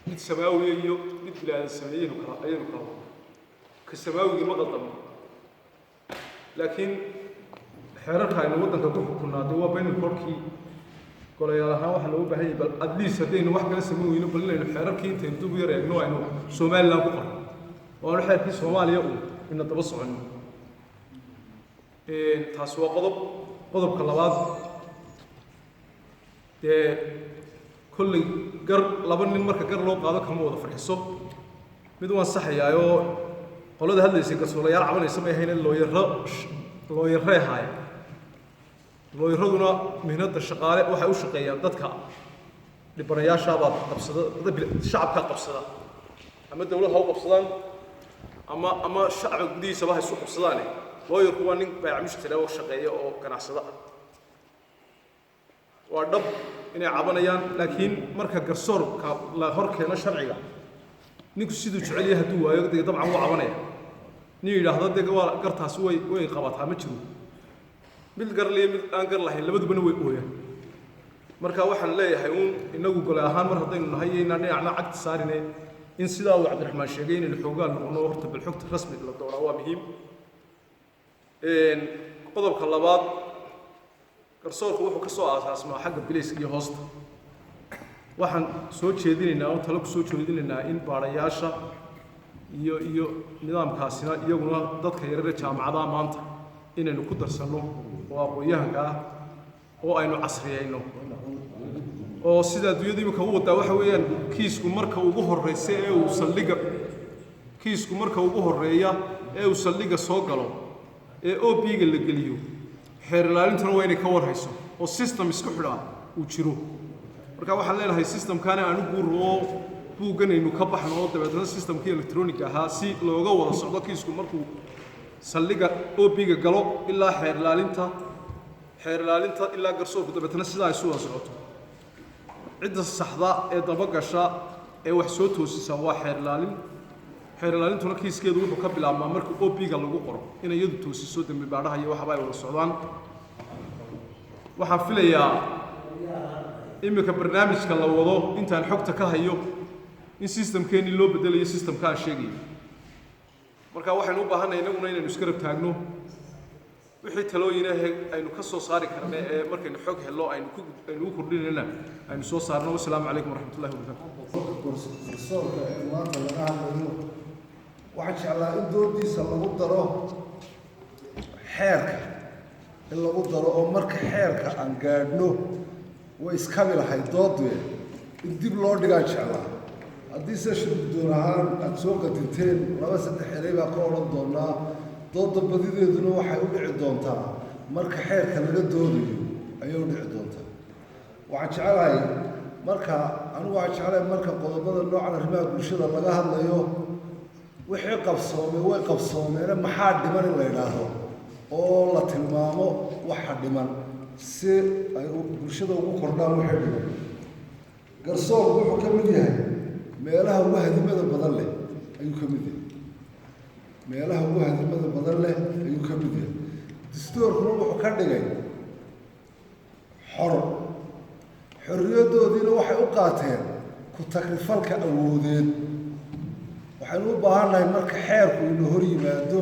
mid samaawiya iyo mid bilaadan sameeyaynu kala ka samaawiga ma qaldamo laakiin xeerarka aynu waddanka ku xukunnaaday waa baynu korkii golayaal ahaan waxaa loogu baahan yahay bal at least haddaynu wax kala samayn weyno bal inaynu xeerarkii intaynu dub yar eegno aynu somaliland ku qorno oo aanu xeerkii soomaaliya ina daba soconno taas waa qodobka labaad dee kolley laba nin marka gar loo qaado kama wada fadhiiso mid waan saxayaayoo qolada hadlaysay garsoolayaal cabanaysa may ahayn looyarree haaya looyaraduna mihnada shaqaale waxay u shaqeeyaan dadka dhibanayaashaabaa qabsada shacabkaa qabsada ama dawlad ha u qabsadaan ama shacabka gudihiisaba ha isu qabsadaane looyarku waa nin baayac mushtari oo shaqeeya oo ganacsada ah waa dhab inay cabanayaan laakiin marka garsoorka la hor keeno sharciga ninku siduu jecel yahay hadduu waayo dee dabcan wuu cabanaya nin yidhaahdo dee waa gartaasi way qabataa ma jiro mid garliya mid aan gar lahayn labadubana way ooyaan marka waxaan leeyahay inagu gole ahaan mar haddaynu nahay inaan dhinacna cagta saarine in sidaa uu cabdiraxmaan sheegay inaynu xoogaan noqono horta bilxogta rasmi la doonaa waa muhiim qodobka labaad garsoorku wuxuu ka soo aasaasmaa xagga bilayska iyo hoosta waxaan soo jeedinaynaa oo talo ku soo jeedinaynaa in baadhayaasha iyo nidaamkaasina iyaguna dadka yarare jaamacadaha maanta inaynu ku darsanno oo aqoon-yahanka ah oo aynu casriyayno oo sida adduunyadu imika u wadaa waxa weeyaan kiisku marka ugu horreysa ee uu saldhigga soo galo ee OB-ga la geliyo xeer ilaalintuna waa inay ka warhayso oo system isku xidhaa uu jiro marka waxaan leenahay systemkaana aanu guuro oo buugganaynu ka baxno oo dabeetana systemkii electronic ahaa si looga wada socdo kiisku markuu saldhigga OB-ga galo ilaa xeer ilaalinta ilaa garsoorku dabeetana sidaa ay soo socoto cidda saxda ee dabagasha ee wax soo toosisa waa xeer ilaalintuna kiiskeedu wuxuu ka bilaabmaa marka OB-ga lagu qoro inay iyadu toosiso dambi baadhaha iyo waxba ay wada socdaan waxaan filayaa iminka barnaamijka la wado intaan xogta ka hayo in systemkeennii loo bedelayo systemka aan sheegayo marka waxaynu u baahannahay innaguna inaynu isgarab taagno wixii talooyina aynu ka soo saari karna ee markaynu xog hello aynu u kordhinayna aynu soo saarno wasalaamu calaykum waraxmatullahi wabarakaatu ee maanta laga hadlayo waxaan jeclaa in doodiisa lagu daro xeerka in lagu daro oo marka xeerka aan gaadhno way iskabi lahayd doodee in dib loo dhigaan jeclaa haddii se shirguddoon ahaan aada soo qatinteen 2-3 erey baa ka odhan doonaa dooda badideeduna waxay u dhici doontaa marka xeerka laga doodayo ayay u dhici doontaa waxaan jecelahay anigu waxaan jecelahay marka qodobada noocan arrimaha bulshada laga hadlayo wixii qabsoomay way qabsoomeene maxaa dhiman in la yidhaahdo oo la tilmaamo waxa dhiman si ay bulshada ugu kordhaan wixii dhiman garsoorku wuxuu ka mid yahay meelaha ugu hadimada badan leh ayuu ka mid yahay meelaha ugu hadimada badan leh ayuu ka mid yahay dastuurkuna wuxuu ka dhigay xorriyaddoodiina waxay u qaateen ku takrifalka awoodeed waxaynu u baahannahay marka xeerku inu hor yimaado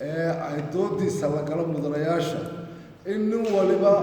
ee ay doodiisa la galo mudanayaasha in nin waliba